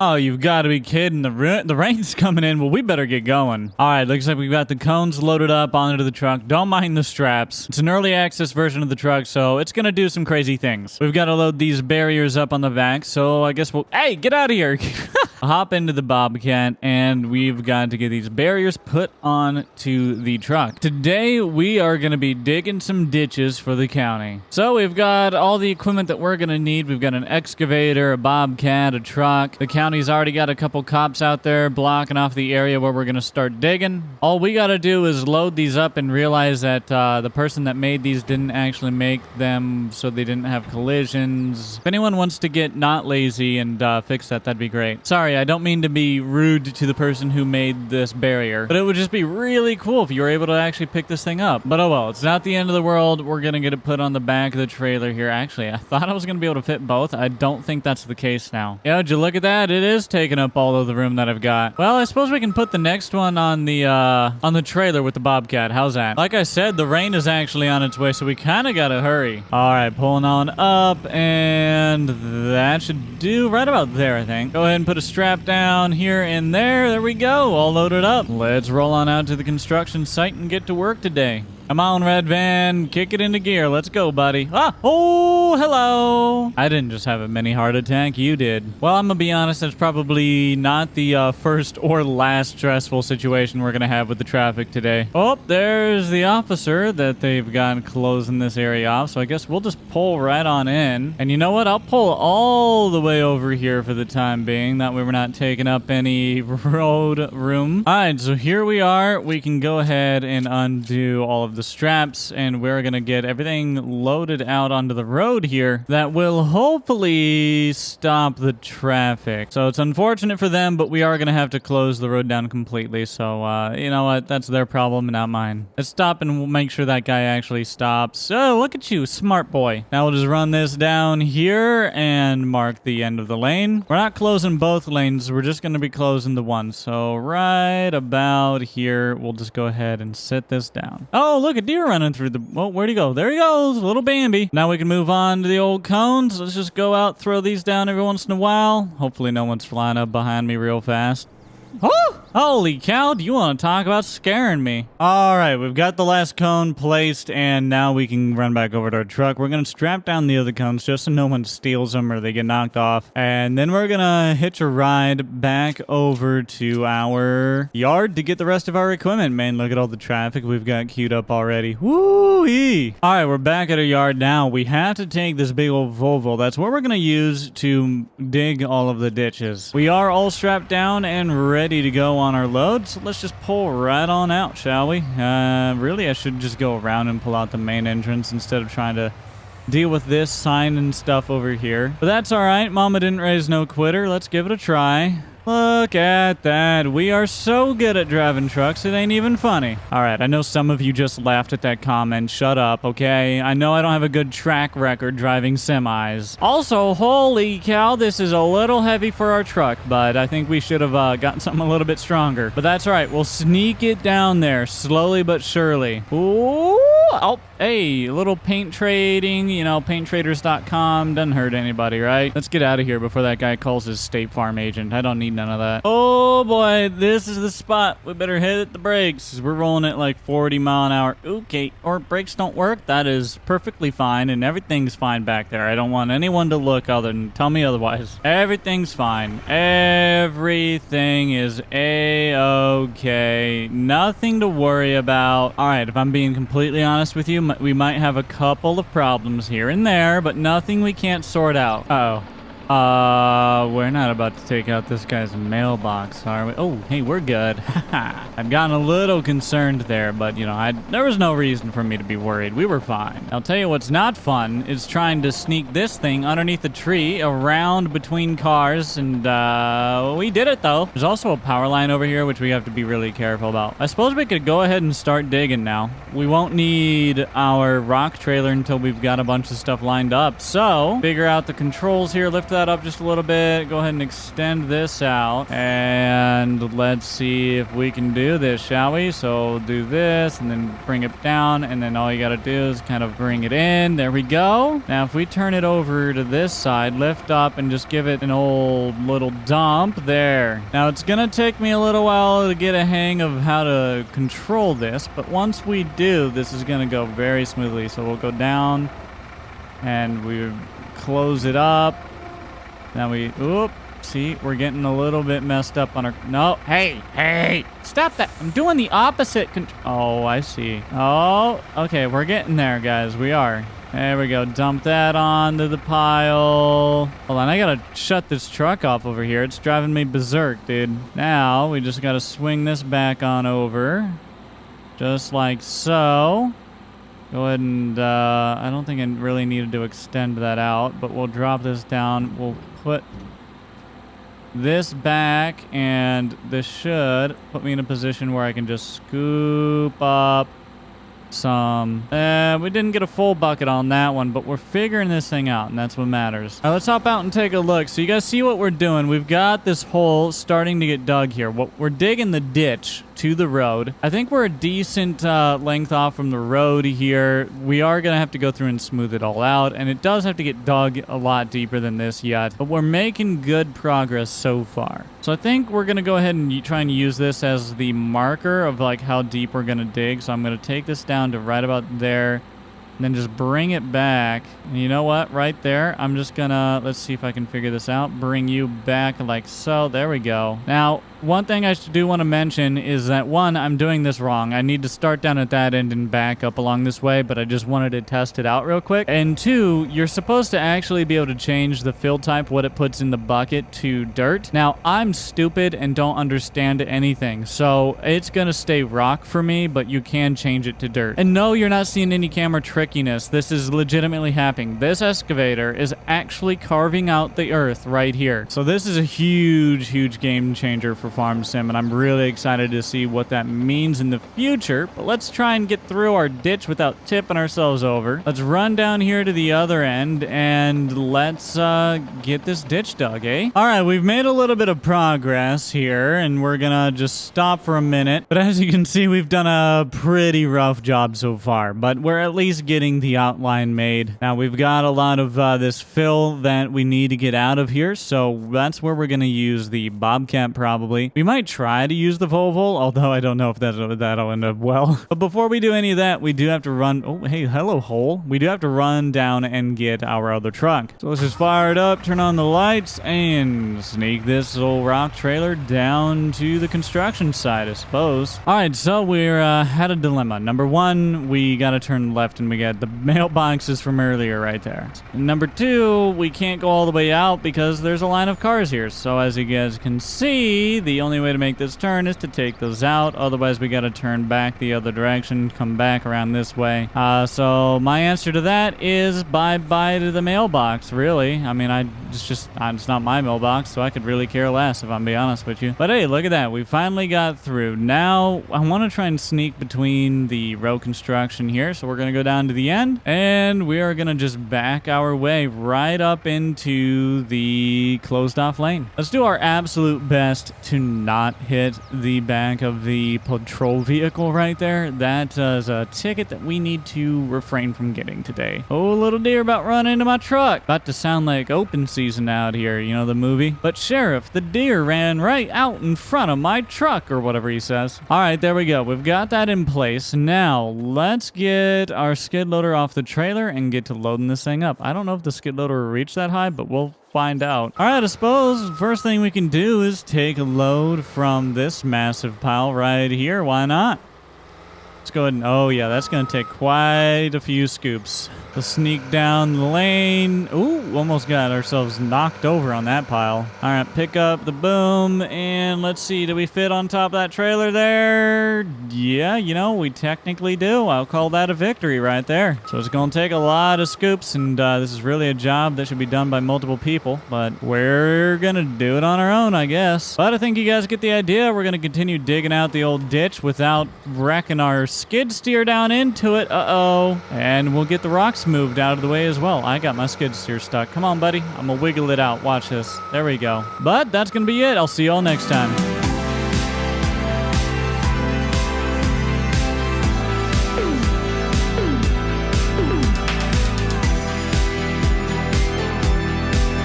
Oh, you've got to be kidding. The rain's coming in. Well, we better get going. All right, looks like we've got the cones loaded up onto the truck. Don't mind the straps. It's an early access version of the truck, so it's going to do some crazy things. We've got to load these barriers up on the back, so I guess we'll... Hey, get out of here. Hop into the Bobcat, and we've got to get these barriers put on to the truck. Today, we are going to be digging some ditches for the county. So we've got all the equipment that we're going to need. We've got an excavator, a Bobcat, a truck. The county's already got a couple cops out there blocking off the area where we're going to start digging. All we got to do is load these up and realize that the person that made these didn't actually make them, so they didn't have collisions. If anyone wants to get not lazy and fix that, that'd be great. Sorry, I don't mean to be rude to the person who made this barrier, but it would just be really cool if you were able to actually pick this thing up. But oh well, it's not the end of the world. We're going to get it put on the back of the trailer here. Actually, I thought I was going to be able to fit both. I don't think that's the case now. Yeah, would you look at that? It is taking up all of the room that I've got. Well, I suppose we can put the next one on the trailer with the Bobcat. How's that? Like I said, the rain is actually on its way, so we kind of got to hurry. All right, pulling on up, and that should do right about there, I think. Go ahead and put a strap down here and there. There we go. All loaded up. Let's roll on out to the construction site and get to work today. Come on, Red Van. Kick it into gear. Let's go, buddy. Ah! Oh, hello. I didn't just have a mini heart attack. You did. Well, I'm going to be honest. That's probably not the first or last stressful situation we're going to have with the traffic today. Oh, there's the officer that they've got closing this area off. So I guess we'll just pull right on in. And you know what? I'll pull all the way over here for the time being. That way we're not taking up any road room. All right, so here we are. We can go ahead and undo all of the straps, and we're gonna get everything loaded out onto the road here that will hopefully stop the traffic. So it's unfortunate for them, but we are gonna have to close the road down completely. So you know what, that's their problem, not mine. Let's stop and we'll make sure that guy actually stops. Oh, look at you, smart boy. Now we'll just run this down here and mark the end of the lane. We're not closing both lanes, we're just gonna be closing the one. So right about here, we'll just go ahead and sit this down. Oh, look, a deer running through the... Oh, where'd he go? There he goes, little Bambi. Now we can move on to the old cones. Let's just go out, throw these down every once in a while. Hopefully no one's flying up behind me real fast. Oh, holy cow, do you want to talk about scaring me? All right, we've got the last cone placed, and now we can run back over to our truck. We're going to strap down the other cones just so no one steals them or they get knocked off. And then we're going to hitch a ride back over to our yard to get the rest of our equipment. Man, look at all the traffic we've got queued up already. Woo-wee! All right, we're back at our yard now. We have to take this big old Volvo. That's what we're going to use to dig all of the ditches. We are all strapped down and ready to go on our load, so let's just pull right on out, shall we? Really, I should just go around and pull out the main entrance instead of trying to deal with this sign and stuff over here. But that's all right. Mama didn't raise no quitter. Let's give it a try. Look at that. We are so good at driving trucks, it ain't even funny. All right, I know some of you just laughed at that comment. Shut up, okay? I know I don't have a good track record driving semis. Also, holy cow, this is a little heavy for our truck, but I think we should have gotten something a little bit stronger. But that's all right. We'll sneak it down there, slowly but surely. Ooh, oh, hey, a little paint trading, you know, painttraders.com. Doesn't hurt anybody, right? Let's get out of here before that guy calls his State Farm agent. I don't need none of that. Oh boy, this is the spot. We better hit the brakes. We're rolling at like 40 mile an hour. Okay, or brakes don't work. That is perfectly fine, and everything's fine back there. I don't want anyone to look other than tell me otherwise. Everything's fine. Everything is a-okay. Nothing to worry about. All right, if I'm being completely honest with you, we might have a couple of problems here and there, but nothing we can't sort out. Uh-oh. We're not about to take out this guy's mailbox, are we? Oh, hey, we're good. I've gotten a little concerned there, but, you know, there was no reason for me to be worried. We were fine. I'll tell you what's not fun is trying to sneak this thing underneath the tree around between cars, and, we did it, though. There's also a power line over here, which we have to be really careful about. I suppose we could go ahead and start digging now. We won't need our rock trailer until we've got a bunch of stuff lined up, so figure out the controls here, lift that up just a little bit. Go ahead and extend this out. And let's see if we can do this, shall we? So do this and then bring it down. And then all you got to do is kind of bring it in. There we go. Now, if we turn it over to this side, lift up and just give it an old little dump there. Now, it's going to take me a little while to get a hang of how to control this. But once we do, this is going to go very smoothly. So we'll go down and we close it up. Now we, oop, see, we're getting a little bit messed up on our, no, hey, stop that. I'm doing the opposite. Oh, I see. Oh, okay, we're getting there, guys. We are. There we go. Dump that onto the pile. Hold on, I gotta shut this truck off over here. It's driving me berserk, dude. Now, we just gotta swing this back on over. Just like so. Go ahead and, I don't think I really needed to extend that out, but we'll drop this down. We'll put this back, and this should put me in a position where I can just scoop up some. We didn't get a full bucket on that one, but we're figuring this thing out, and that's what matters. All right, let's hop out and take a look. So you guys see what we're doing. We've got this hole starting to get dug here. We're digging the ditch to the road. I think we're a decent length off from the road here. We are going to have to go through and smooth it all out, and it does have to get dug a lot deeper than this yet, but we're making good progress so far. So I think we're going to go ahead and try and use this as the marker of like how deep we're going to dig. So I'm going to take this down to right about there, and then just bring it back. And you know what? Right there, I'm just gonna, let's see if I can figure this out. Bring you back like so. There we go. Now, one thing I do want to mention is that, one, I'm doing this wrong. I need to start down at that end and back up along this way, but I just wanted to test it out real quick. And two, you're supposed to actually be able to change the fill type, what it puts in the bucket, to dirt. Now, I'm stupid and don't understand anything, so it's gonna stay rock for me, but you can change it to dirt. And no, you're not seeing any camera trickiness. This is legitimately happening. This excavator is actually carving out the earth right here. So this is a huge game changer for Farm Sim, and I'm really excited to see what that means in the future. But let's try and get through our ditch without tipping ourselves over. Let's run down here to the other end, and let's get this ditch dug, eh? All right, we've made a little bit of progress here, and we're gonna just stop for a minute. But as you can see, we've done a pretty rough job so far, but we're at least getting the outline made. Now, we've got a lot of this fill that we need to get out of here, so that's where we're gonna use the Bobcat probably. We might try to use the Volvo, although I don't know if that'll end up well. But before we do any of that, we do have to run... Oh, hey, hello, hole. We do have to run down and get our other truck. So let's just fire it up, turn on the lights, and sneak this old rock trailer down to the construction site, I suppose. All right, so we're had a dilemma. Number one, we got to turn left, and we got the mailboxes from earlier right there. And number two, we can't go all the way out because there's a line of cars here. So as you guys can see, the only way to make this turn is to take those out. Otherwise, we got to turn back the other direction, come back around this way. So my answer to that is bye-bye to the mailbox, really. I mean, it's not my mailbox, so I could really care less if I'm being honest with you. But hey, look at that. We finally got through. Now, I want to try and sneak between the road construction here. So we're going to go down to the end, and we are going to just back our way right up into the closed off lane. Let's do our absolute best to not hit the back of the patrol vehicle right there. That is a ticket that we need to refrain from getting today. Oh, little deer about run into my truck. About to sound like open season out here, you know, the movie. But Sheriff, the deer ran right out in front of my truck, or whatever he says. All right, there we go. We've got that in place. Now, let's get our skid loader off the trailer and get to loading this thing up. I don't know if the skid loader will reach that high, but we'll find out. All right, I suppose the first thing we can do is take a load from this massive pile right here. Why not? Let's go ahead and, oh yeah, that's gonna take quite a few scoops. Let's sneak down the lane. Ooh, almost got ourselves knocked over on that pile. All right, pick up the boom, and let's see, do we fit on top of that trailer there? Yeah, you know, we technically do. I'll call that a victory right there. So it's gonna take a lot of scoops, and this is really a job that should be done by multiple people, but we're gonna do it on our own, I guess. But I think you guys get the idea. We're gonna continue digging out the old ditch without wrecking our skid steer down into it. Uh-oh. And we'll get the rocks moved out of the way as well. I got my skid steer stuck. Come on, buddy. I'm gonna wiggle it out. Watch this. There we go. But that's gonna be it. I'll see you all next time.